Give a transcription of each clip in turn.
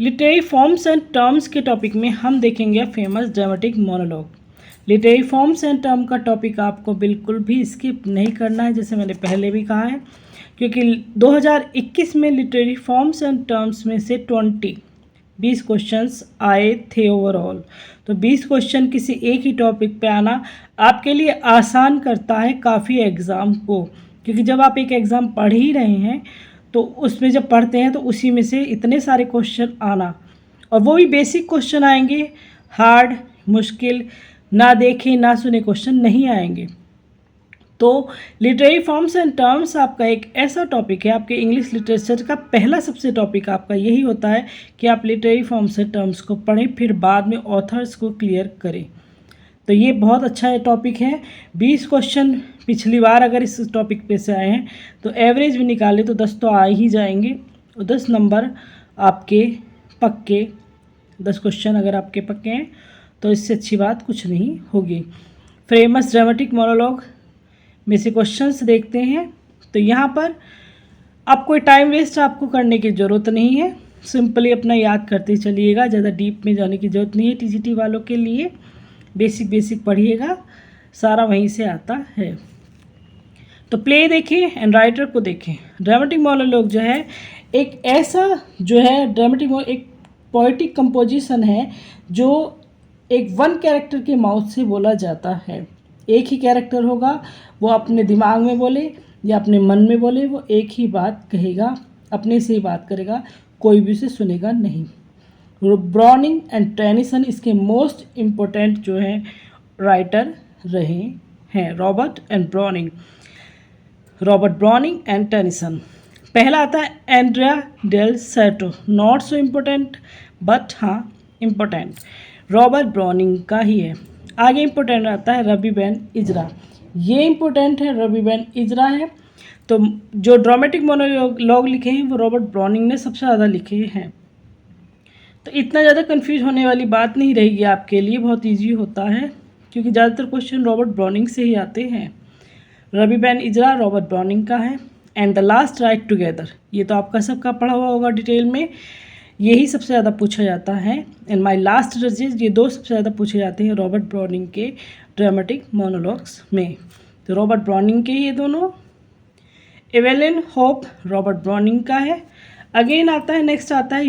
Literary forms and terms के topic में हम देखेंगे famous dramatic monologue. Literary forms and term का टॉपिक आपको बिल्कुल भी स्किप नहीं करना है, जैसे मैंने पहले भी कहा है, क्योंकि 2021 में लिटरेरी फॉर्म्स एंड टर्म्स में से 20 क्वेश्चंस आए थे ओवरऑल। तो 20 क्वेश्चन किसी एक ही टॉपिक पे आना आपके लिए आसान करता है काफ़ी एग्ज़ाम को, क्योंकि जब आप एक एग्ज़ाम पढ़ ही रहे हैं तो उसमें जब पढ़ते हैं तो उसी में से इतने सारे क्वेश्चन आना, और वो भी बेसिक क्वेश्चन आएंगे, हार्ड मुश्किल ना देखे ना सुने क्वेश्चन नहीं आएंगे। तो लिटरेरी फॉर्म्स एंड टर्म्स आपका एक ऐसा टॉपिक है, आपके इंग्लिश लिटरेचर का पहला सबसे टॉपिक आपका यही होता है कि आप लिटरेरी फॉर्म्स एंड टर्म्स को पढ़ें, फिर बाद में ऑथर्स को क्लियर करें। तो ये बहुत अच्छा टॉपिक है। 20 क्वेश्चन पिछली बार अगर इस टॉपिक पे से आए हैं तो एवरेज भी निकाले तो 10 तो आ ही जाएंगे, और 10 नंबर आपके पक्के, 10 क्वेश्चन अगर आपके पक्के हैं तो इससे अच्छी बात कुछ नहीं होगी। फेमस ड्रामेटिक मोनोलॉग में से क्वेश्चंस देखते हैं। तो यहाँ पर आप कोई टाइम वेस्ट आपको करने की ज़रूरत नहीं है, सिंपली अपना याद करते चलिएगा, ज़्यादा डीप में जाने की ज़रूरत नहीं है। टीजीटी वालों के लिए बेसिक पढ़िएगा, सारा वहीं से आता है। तो प्ले देखें एंड राइटर को देखें। ड्रामेटिक मोनोलॉग जो है एक ऐसा एक पोएटिक कंपोजिशन है जो एक वन कैरेक्टर के माउथ से बोला जाता है। एक ही कैरेक्टर होगा, वो अपने दिमाग में बोले या अपने मन में बोले, वो एक ही बात कहेगा, अपने से ही बात करेगा, कोई भी उसे सुनेगा नहीं। ब्राउनिंग एंड टेनिसन इसके मोस्ट इम्पोर्टेंट जो हैं राइटर रहे हैं, रॉबर्ट ब्राउनिंग एंड टेनिसन। पहला आता है Andrea del Sarto, not so important but हाँ इम्पोर्टेंट, रॉबर्ट ब्राउनिंग का ही है। आगे इम्पोर्टेंट आता है रवि बैन इजरा, ये इम्पोर्टेंट है, रवि बैन इजरा है। तो जो ड्रामेटिक मोनोलॉग लिखे हैं वो रॉबर्ट ब्राउनिंग ने सबसे ज़्यादा लिखे हैं। तो इतना ज़्यादा कंफ्यूज होने वाली बात नहीं रहेगी आपके लिए, बहुत इजी होता है, क्योंकि ज़्यादातर क्वेश्चन रॉबर्ट ब्राउनिंग से ही आते हैं। Ravi Ben Ezra Robert Browning का है। And the last ride together, ये तो आपका सबका पढ़ा हुआ होगा डिटेल में, यही सबसे ज़्यादा पूछा जाता है। एंड माई लास्ट जजेस, ये दो सबसे ज़्यादा पूछे जाते हैं रॉबर्ट ब्राउनिंग के ड्रामेटिक मोनोलॉग्स में। तो रॉबर्ट ब्राउनिंग के ये दोनों। एवेलिन होप रॉबर्ट ब्राउनिंग का है। अगेन आता है, नेक्स्ट आता है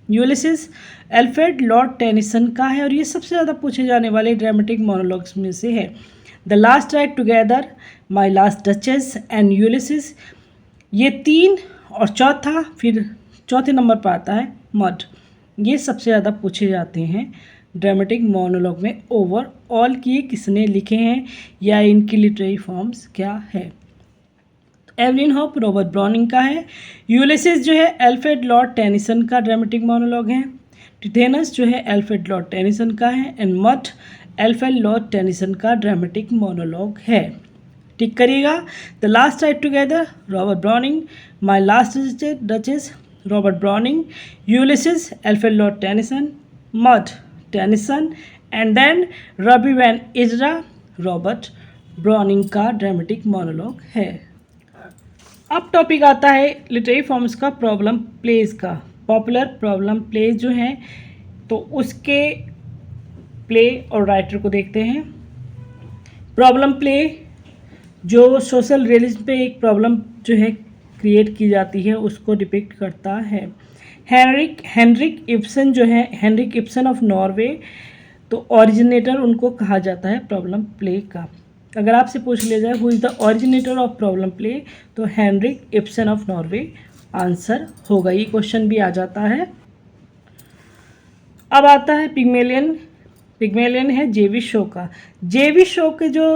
यूलिसिस अल्फ्रेड लॉर्ड टेनिसन का है, और ये सबसे ज़्यादा पूछे जाने वाले ड्रामेटिक मोनोलॉग्स में से है। The last ride together, my last duchess and Ulysses, ये 3, और फिर चौथे नंबर पर आता है मड। ये सबसे ज़्यादा पूछे जाते हैं ड्रामेटिक मोनोलॉग में ओवरऑल कि ये किसने लिखे हैं या इनकी लिटरेरी फॉर्म्स क्या है। एवलिन होप रॉबर्ट ब्राउनिंग का है। यूलिसिस जो है अल्फ्रेड लॉर्ड टेनिसन का ड्रामेटिक मोनोलॉग है। टिथेनस जो है अल्फ्रेड लॉर्ड टेनिसन का है। And Maud Alfred Lord Tennyson का ड्रामेटिक मोनोलॉग है। टिक करिएगा। The last ride together Robert Browning, my last duchess Robert Browning, Ulysses Alfred Lord Tennyson, Maud Tennyson, and then Rabbi Ben Ezra Robert Browning का dramatic monologue है। अब topic आता है literary forms का problem plays का। Popular problem plays जो हैं तो उसके प्ले और राइटर को देखते हैं। प्रॉब्लम प्ले जो सोशल रियलिज्म पे एक प्रॉब्लम जो है क्रिएट की जाती है उसको डिपिक्ट करता है। हेनरिक इब्सन जो है, हेनरिक इब्सन ऑफ नॉर्वे, तो ओरिजिनेटर उनको कहा जाता है प्रॉब्लम प्ले का। अगर आपसे पूछ लिया जाए who is the originator of problem play, तो Henrik Ibsen of Norway answer होगा। ये क्वेश्चन भी आ जाता है। अब आता है पिग्मेलियन है जेवी शो का। जेवी शो के जो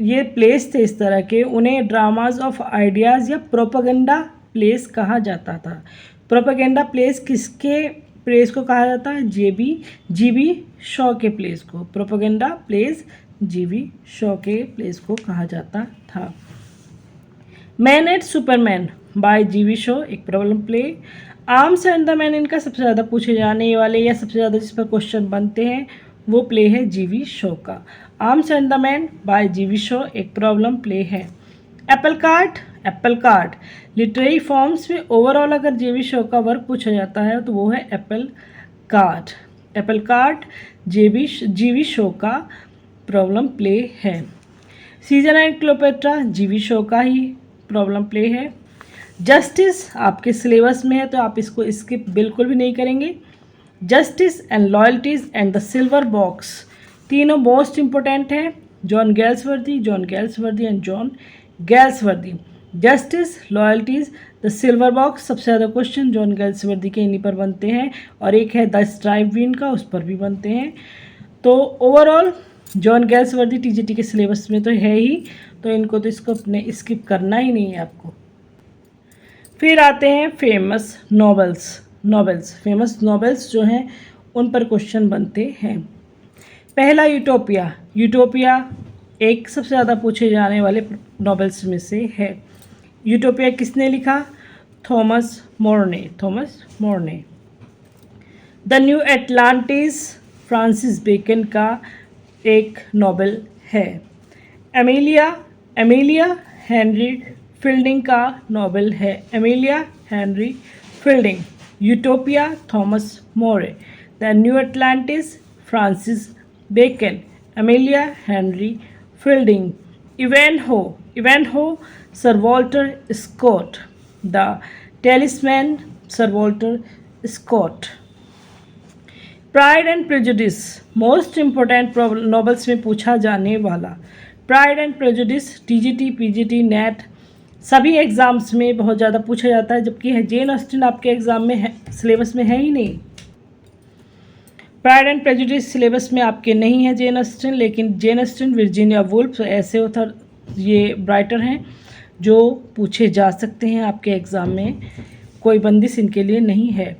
ये प्लेस थे इस तरह के, उन्हें ड्रामाज ऑफ आइडियाज़ या प्रोपेगेंडा प्लेस कहा जाता था। प्रोपेगेंडा प्लेस किसके प्लेस को कहा जाता है? जीबी शो के प्लेस को। प्रोपेगेंडा प्लेस जीबी शो के प्लेस को कहा जाता था। Man and superman by GB Shaw एक problem play. Arms and the man, इनका सबसे ज़्यादा पूछे जाने वाले या सबसे ज़्यादा जिस पर क्वेश्चन बनते हैं वो प्ले है जीवी शो का। Arms and the man by GB Shaw एक प्रॉब्लम प्ले है। Apple cart. लिटरेरी फॉर्म्स में ओवरऑल अगर जेवी शो का वर्क पूछा जाता है तो वो है एप्पल कार्ट जीवी शो का प्रॉब्लम प्ले है। सीजन एंड क्लोपेट्रा जीवी शो का ही प्रॉब्लम प्ले है। जस्टिस आपके सिलेबस में है तो आप इसको स्किप बिल्कुल भी नहीं करेंगे। Justice and loyalties and the silver box तीनों मोस्ट इम्पोर्टेंट है। John Galsworthy and John Galsworthy. Justice, loyalties, the silver box, सबसे ज़्यादा क्वेश्चन जॉन गैल्सवर्दी के इन्हीं पर बनते हैं और एक है द स्ट्राइप विन का, उस पर भी बनते हैं। तो ओवरऑल जॉन गैल्सवर्दी टीजीटी के सिलेबस में तो है ही, तो इनको तो इसको अपने स्किप करना ही नहीं है आपको। फिर आते हैं फेमस नॉवेल्स जो हैं उन पर क्वेश्चन बनते हैं। पहला यूटोपिया एक सबसे ज़्यादा पूछे जाने वाले नॉवेल्स में से है। यूटोपिया किसने लिखा? थॉमस मोरने। The new Atlantis Francis Bacon का एक नॉवेल है। एमिलिया हेनरी फील्डिंग का नॉवेल है। Utopia Thomas More. The new Atlantis Francis Bacon. Amelia Henry Fielding. Ivanhoe sir Walter Scott. The talisman sir Walter Scott. Pride and prejudice most important novels में पूछा जाने वाला। प्राइड and प्रेजुडिस TGT, PGT, NET सभी exams में बहुत ज़्यादा पूछा जाता है, जबकि जेन ऑस्टिन आपके एग्ज़ाम में है, सिलेबस में है ही नहीं। प्राइड एंड प्रेजुडिस सिलेबस में आपके नहीं है जेन ऑस्टिन, लेकिन जेन ऑस्टिन, वर्जीनिया वुल्फ ऐसे ऑथर ये राइटर हैं जो पूछे जा सकते हैं आपके एग्ज़ाम में, कोई बंदिश इनके लिए नहीं है।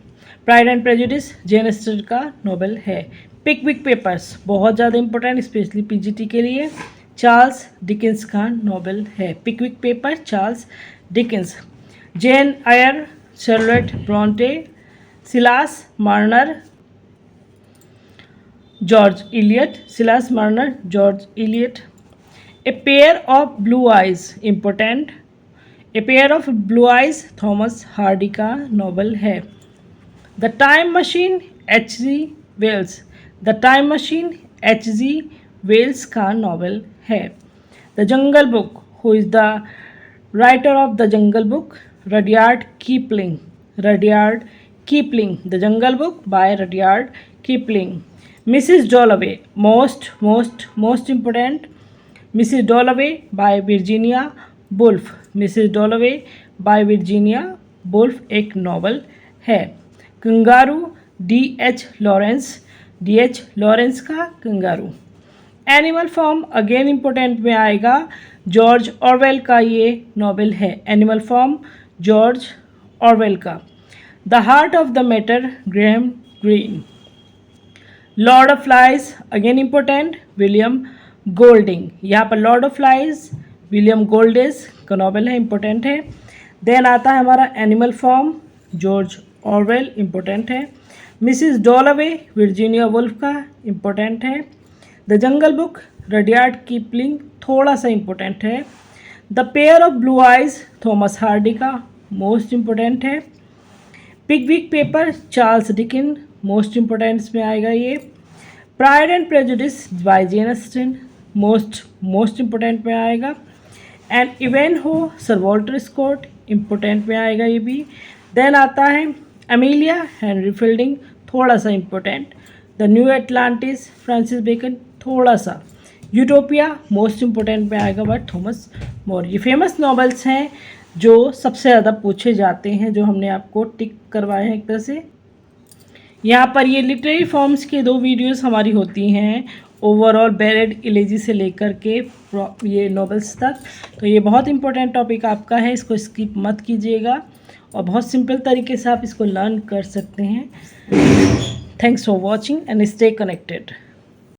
Pride and prejudice Jane Austen का नॉवेल है। पिकविक पेपर्स बहुत ज़्यादा इंपॉर्टेंट, स्पेशली पीजीटी के लिए, चार्ल्स डिकेंस का नॉवेल है। Pickwick paper, Charles Dickens. Jane Eyre, Charlotte Bronte, Silas Marner, George Eliot. A pair of blue eyes important. A pair of blue eyes Thomas Hardy का novel है। The time machine H.G. Wells का novel है। The jungle book, who is the writer of the jungle book? Rudyard Kipling. The jungle book by Rudyard Kipling. Mrs Dalloway most important. Mrs Dalloway by Virginia Woolf एक novel है। Kangaroo, D.H. Lawrence का kangaroo. Animal farm again important में आएगा, George Orwell का ये novel है। Animal farm George Orwell का। The heart of the matter Graham Greene. Lord of flies again important, William Golding. यहाँ पर lord of flies William Golding का novel है, इम्पोर्टेंट है। देन आता है हमारा animal farm George Orwell, important है। मिसिस डॉलोवे वर्जीनिया वुल्फ का, इम्पोर्टेंट है। द जंगल बुक रडयार्ड कीपलिंग, थोड़ा सा इम्पोर्टेंट है। The pair of blue eyes Thomas Hardy का, मोस्ट इम्पोर्टेंट है। Pickwick paper Charles Dickens, most important में आएगा ये। Pride and prejudice by Jane Austen, most important में आएगा। And Ivanhoe sir Walter Scott, important में आएगा ये भी। देन आता है एमिलिया हेनरी फील्डिंग, थोड़ा सा important. The new Atlantis Francis Bacon, थोड़ा सा। यूटोपिया मोस्ट इम्पोर्टेंट में आएगा बाय थॉमस मोर। ये फेमस नॉवेल्स हैं जो सबसे ज़्यादा पूछे जाते हैं, जो हमने आपको टिक करवाए हैं एक तरह से। यहाँ पर ये लिटरेरी फॉर्म्स के 2 वीडियोस हमारी होती हैं, ओवरऑल बैरेड इलेजी से लेकर के ये नॉवेल्स तक। तो ये बहुत इंपॉर्टेंट टॉपिक आपका है, इसको स्किप मत कीजिएगा और बहुत सिंपल तरीके से आप इसको लर्न कर सकते हैं। Thanks for watching and stay connected.